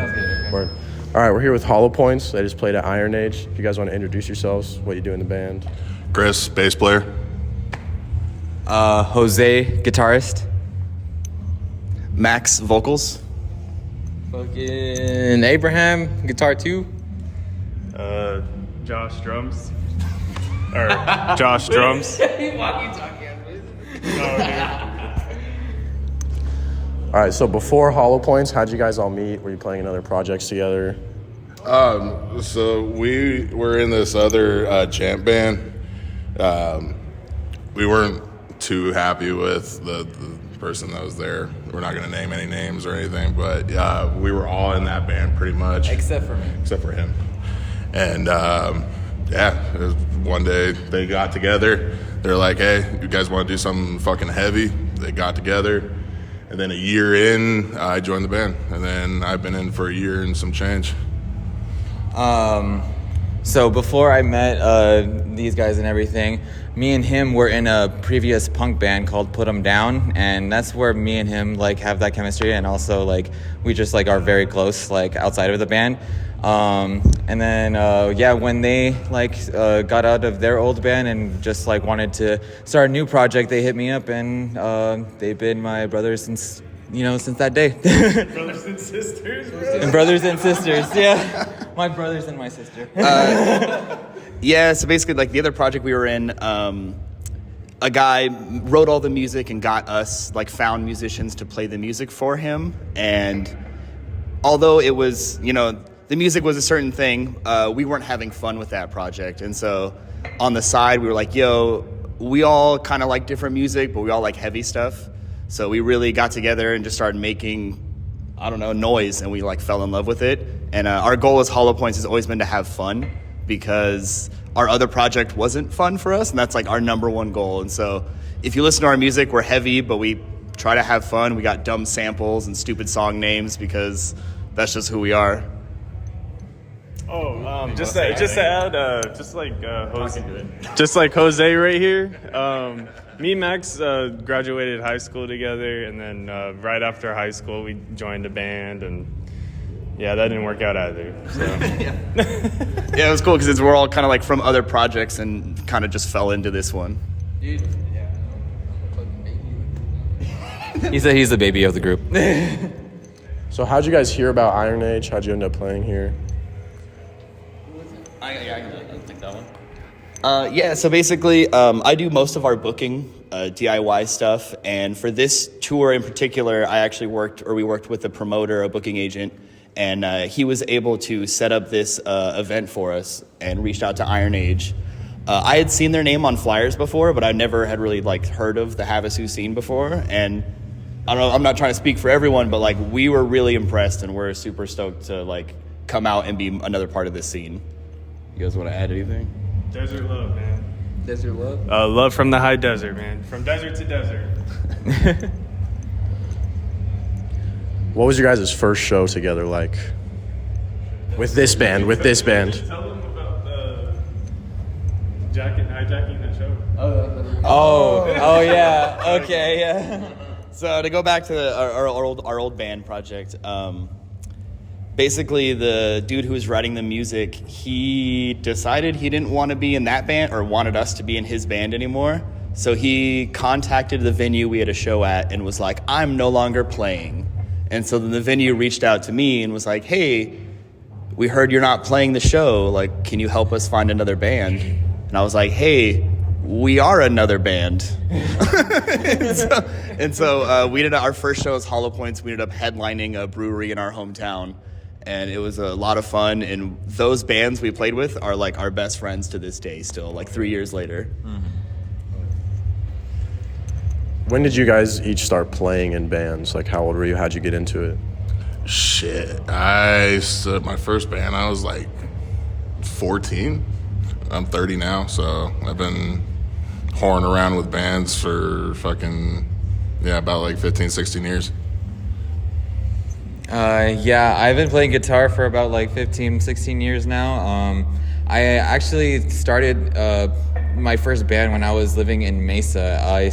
Sounds good. Okay. Word. All right, we're here with Hollow Points. They just played at Iron Age. If you guys want to introduce yourselves, what you do in the band. Chris, bass player. Jose, guitarist. Max, vocals. Fucking Abraham, guitar 2. Josh drums. Or Josh drums. All right, so before Hollow Points, how'd you guys all meet? Were you playing in other projects together? So we were in this other jam band. We weren't too happy with the person that was there. We're not going to name any names or anything, but we were all in that band pretty much. Except for me. Except for him. And it was one day they got together. They're like, hey, you guys want to do something fucking heavy? They got together. And then a year in, I joined the band. And then I've been in for a year and some change. So before I met these guys and everything, me and him were in a previous punk band called Put 'Em Down, and that's where me and him like have that chemistry, and also like we just like are very close like outside of the band. And then when they like got out of their old band and just like wanted to start a new project, they hit me up, and they've been my brothers since that day. Brothers and sisters, bro. And brothers and sisters, yeah. My brothers and my sister. So basically, like the other project we were in, a guy wrote all the music and got us, like, found musicians to play the music for him. And although it was, the music was a certain thing, we weren't having fun with that project. And so on the side, we were like, we all kind of like different music, but we all like heavy stuff. So we really got together and just started making, noise, and we like fell in love with it. And our goal as Hollow Points has always been to have fun, because our other project wasn't fun for us, and that's like our number one goal. And so if you listen to our music, we're heavy, but we try to have fun. We got dumb samples and stupid song names because that's just who we are. Just to add, just like Jose right here. Me and Max graduated high school together, and then right after high school we joined a band, and that didn't work out either. So. It was cool because we're all kind of like from other projects and kind of just fell into this one. Dude, He said he's the baby of the group. So how'd you guys hear about Iron Age? How'd you end up playing here? I can take that one. So basically, I do most of our booking, DIY stuff, and for this tour in particular, we worked with a promoter, a booking agent, and he was able to set up this event for us and reached out to Iron Age. I had seen their name on flyers before, but I never had really like heard of the Havasu scene before, and I don't know, I'm not trying to speak for everyone, but like we were really impressed, and we're super stoked to like come out and be another part of this scene. You guys want to add anything? Desert love, man. Desert love? Love from the high desert, man. From desert to desert. What was your guys' first show together like? With this band? Tell them about hijacking the show. Oh yeah. Okay, yeah. So to go back to our old band project, basically the dude who was writing the music, he decided he didn't want to be in that band or wanted us to be in his band anymore. So he contacted the venue we had a show at and was like, I'm no longer playing. And so then the venue reached out to me and was like, hey, we heard you're not playing the show. Like, can you help us find another band? And I was like, hey, we are another band. and so we did our first show as Hollow Points. We ended up headlining a brewery in our hometown. And it was a lot of fun, and those bands we played with are like our best friends to this day still, like 3 years later. Mm-hmm. When did you guys each start playing in bands? Like, how old were you? How'd you get into it? Shit. My first band, I was like 14. I'm 30 now, so I've been whoring around with bands for about like 15, 16 years. I've been playing guitar for about like 15, 16 years now. I actually started my first band when I was living in Mesa. I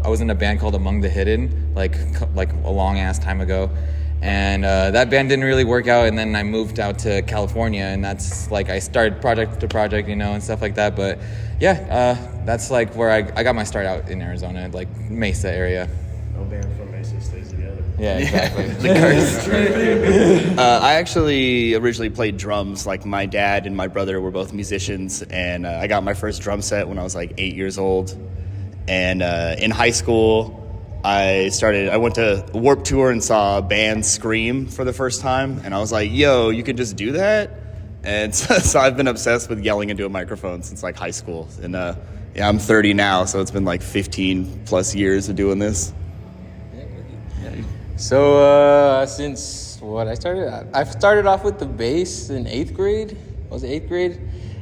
was in a band called Among the Hidden, like a long ass time ago. And that band didn't really work out, and then I moved out to California, and that's like I started project to project, and stuff like that. But yeah, that's like where I got my start out in Arizona, like Mesa area. No band from Mesa stays together. Yeah, exactly. I actually originally played drums. Like my dad and my brother were both musicians, and I got my first drum set when I was like 8 years old. And in high school, I went to Warped Tour and saw a band scream for the first time, and I was like, yo, you can just do that? And so I've been obsessed with yelling into a microphone since like high school. And yeah, I'm 30 now, so it's been like 15 plus years of doing this. So since I started off with the bass in 8th grade. Was it 8th grade?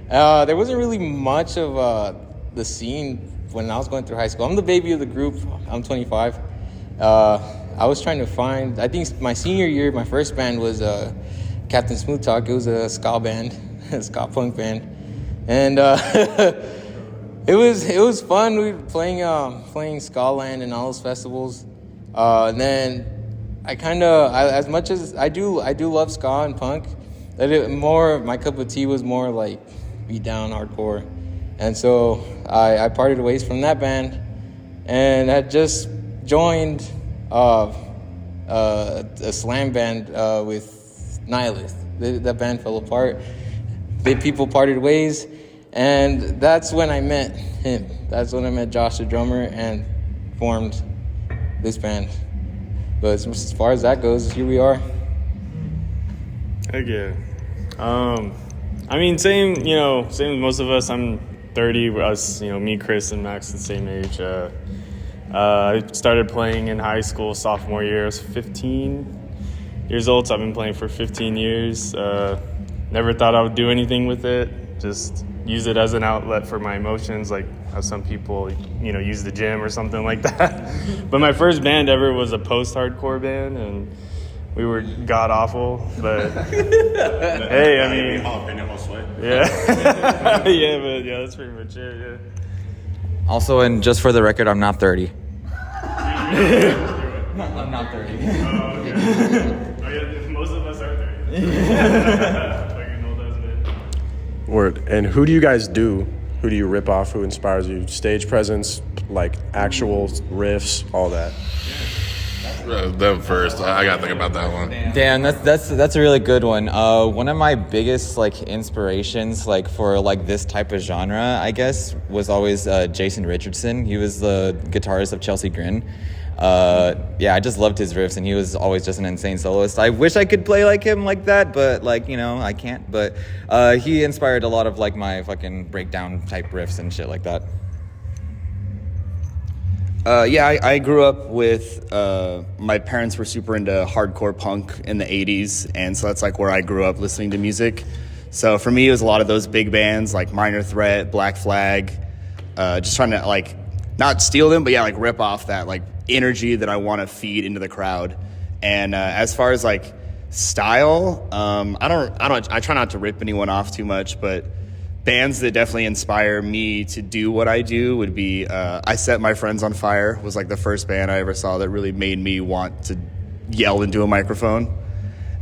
There wasn't really much of the scene when I was going through high school. I'm the baby of the group. I'm 25. I was trying to find, I think my senior year, my first band was Captain Smooth Talk. It was a ska band, a ska punk band. And it was fun. We were playing Skaland and all those festivals. And then I as much as I do love ska and punk, my cup of tea was more like Beatdown hardcore. And so I parted ways from that band, and I just joined a slam band with Nihilist. That band fell apart. People parted ways, and that's when I met him. That's when I met Josh, the drummer, and formed this band. But as far as that goes, here we are. Heck yeah. I mean, same as most of us. I'm 30. Us, me, Chris, and Max, the same age. I started playing in high school sophomore year. I was 15 years old, so I've been playing for 15 years. Never thought I would do anything with it. Just use it as an outlet for my emotions, like how some people, use the gym or something like that. But my first band ever was a post-hardcore band, and we were god-awful, but hey, I mean, yeah. Yeah, that's pretty much it, yeah. Also, and just for the record, I'm not 30. I'm not 30. Oh, okay. Oh, yeah, most of us are 30. Like an old ass man. Word. And who do you guys do? Who do you rip off? Who inspires you? Stage presence, like actual riffs, all that. Them first. I gotta think about that one. Damn, that's a really good one. One of my biggest inspirations for this type of genre, I guess, was always Jason Richardson. He was the guitarist of Chelsea Grin. I just loved his riffs, and he was always just an insane soloist. I wish I could play like him like that, but I can't. But he inspired a lot of my fucking breakdown type riffs and shit like that. I grew up with, my parents were super into hardcore punk in the 80s, and so that's where I grew up listening to music. So for me, it was a lot of those big bands like Minor Threat, Black Flag, just trying to not steal them, but rip off that energy that I want to feed into the crowd. And as far as style, I try not to rip anyone off too much, but bands that definitely inspire me to do what I do would be I Set My Friends on Fire was the first band I ever saw that really made me want to yell into a microphone.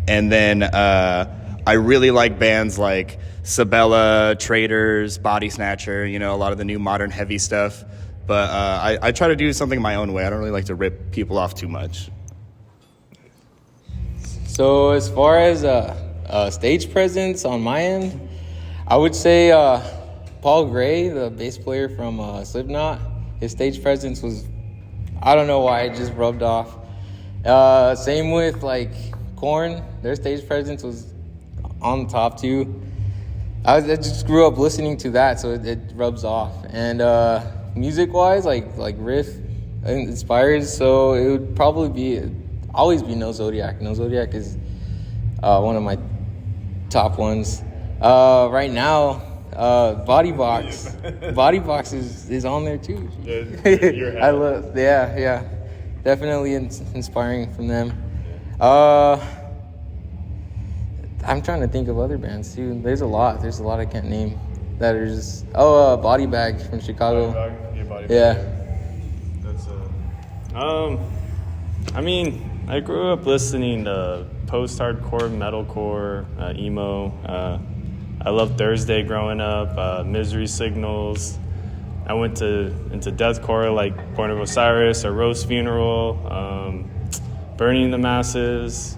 And then I really like bands like Sabella, Traders, Body Snatcher, a lot of the new modern heavy stuff. But I try to do something my own way. I don't really like to rip people off too much. So as far as stage presence on my end, I would say Paul Gray, the bass player from Slipknot, his stage presence was, I don't know why, it just rubbed off. Same with Korn, their stage presence was on the top too. I just grew up listening to that, so it rubs off. And music-wise, riff inspires, so it would probably always be No Zodiac. No Zodiac is one of my top ones. Right now, Body Box. Body Box is on there too. I love, yeah, definitely inspiring from them. I'm trying to think of other bands too. There's a lot I can't name that are just. Body Bag from Chicago. Body Bag. Yeah. That's I mean, I grew up listening to post-hardcore, metalcore, emo. I loved Thursday growing up, Misery Signals. I went into deathcore like Born of Osiris or Rose Funeral, Burning the Masses,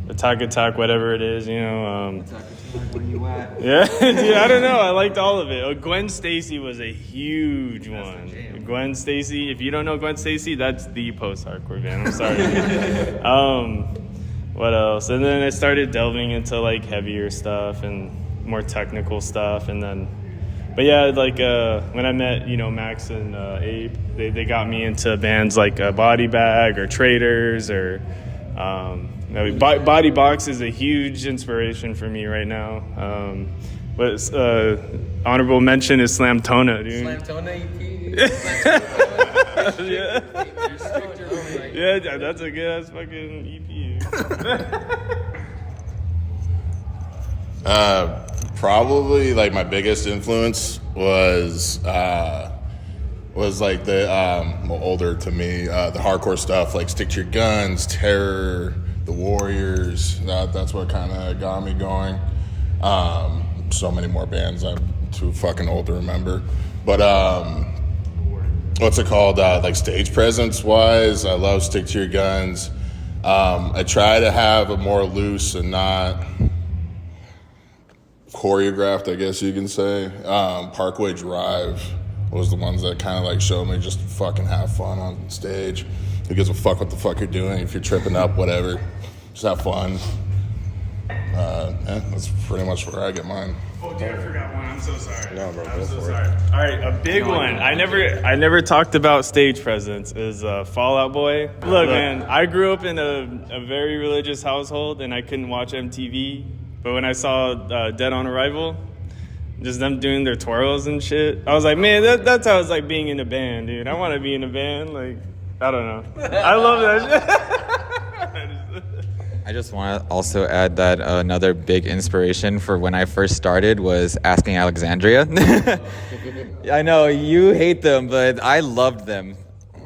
Attack, whatever it is, you know. Where you at? Yeah, dude, I don't know. I liked all of it. Gwen Stacy was a huge one. Gwen Stacy, if you don't know Gwen Stacy, that's the post-hardcore band. I'm sorry. What else? And then I started delving into like heavier stuff and more technical stuff, and then. But yeah, like when I met, you know, Max and Abe, they got me into bands like Body Bag or Traders or Body Box is a huge inspiration for me right now. But honorable mention is Slamtona, dude. Slamtona EP. Yeah, that's a good ass fucking EP. Probably like my biggest influence was like the well, older to me, the hardcore stuff like Stick to Your Guns, Terror, The Warriors. That's what kind of got me going. So many more bands I'm too fucking old to remember. But what's it called? Like stage presence wise, I love Stick to Your Guns. I try to have a more loose and not choreographed, I guess you can say. Parkway Drive was the ones that kind of like showed me just to fucking have fun on stage. Who gives a fuck what the fuck you're doing? If you're tripping up, whatever, just have fun. Yeah, that's pretty much where I get mine. Oh, dude, I forgot one. I'm so sorry. No, bro, I'm go so for sorry. it. All right, a big one. I never talked about stage presence is Fall Out Boy. Look, man, I grew up in a very religious household, and I couldn't watch MTV. But when I saw Dead on Arrival, just them doing their twirls and shit, I was like, man, that's how it's like being in a band, dude. I want to be in a band. Like, I don't know. I love that shit. I just want to also add that another big inspiration for when I first started was Asking Alexandria. I know you hate them, but I loved them.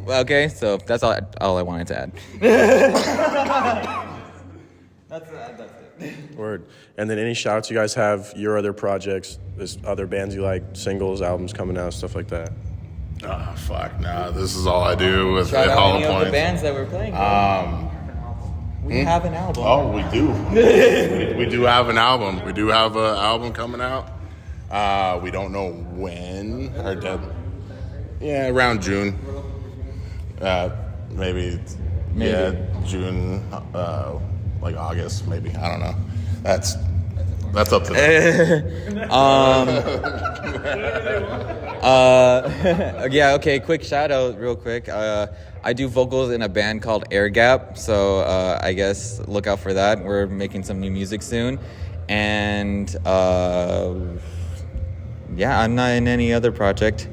Okay, so that's all I wanted to add. That's it. Word. And then any shout outs you guys have, your other projects, there's other bands you like, singles, albums coming out, stuff like that. Oh, fuck, nah, this is all I do with Shout out Hollow any of the Point. bands that we're playing. We have an album. Oh, we do. We do have an album. We do have an album coming out. We don't know when. Yeah, around June. Maybe. Yeah, June. Like August, maybe. I don't know. That's up to them. Yeah, okay, quick shout out real quick. I do vocals in a band called Air Gap, so I guess look out for that. We're making some new music soon. And yeah, I'm not in any other project.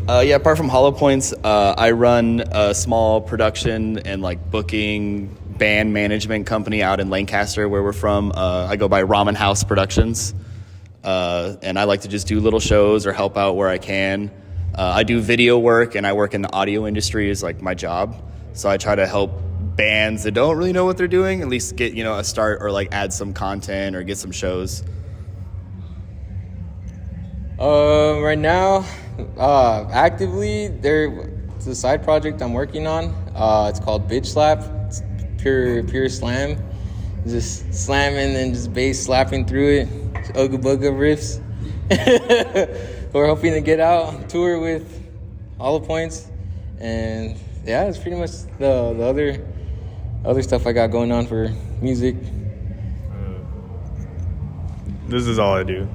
Yeah, apart from Hollow Points, I run a small production and like booking band management company out in Lancaster, where we're from. I go by Ramen House Productions, and I like to just do little shows or help out where I can. I do video work, and I work in the audio industry is like my job. So I try to help bands that don't really know what they're doing at least get, you know, a start or like add some content or get some shows. Right now, actively, it's a side project I'm working on. It's called Bitch Slap. It's pure slam. Just slamming and just bass slapping through it. Ugga bugga riffs. We're hoping to get out on tour with Hollow Points. And yeah, it's pretty much the other stuff I got going on for music. This is all I do.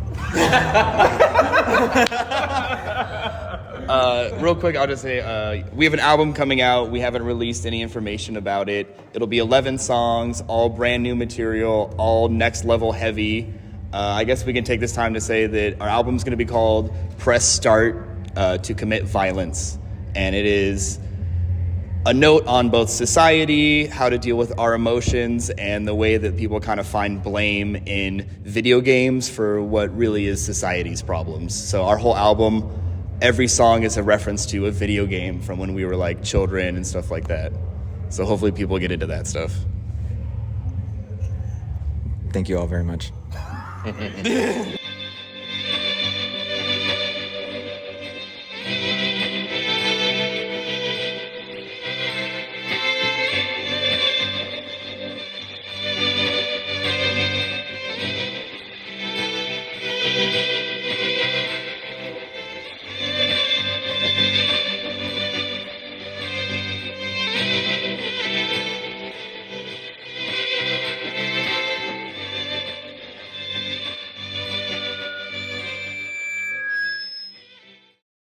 Real quick, I'll just say we have an album coming out. We haven't released any information about it. It'll be 11 songs, all brand new material, all next level heavy. I guess we can take this time to say that our album's going to be called Press Start to Commit Violence. And it is a note on both society, how to deal with our emotions, and the way that people kind of find blame in video games for what really is society's problems. So our whole album every song is a reference to a video game from when we were like children and stuff like that. So hopefully people get into that stuff. Thank you all very much.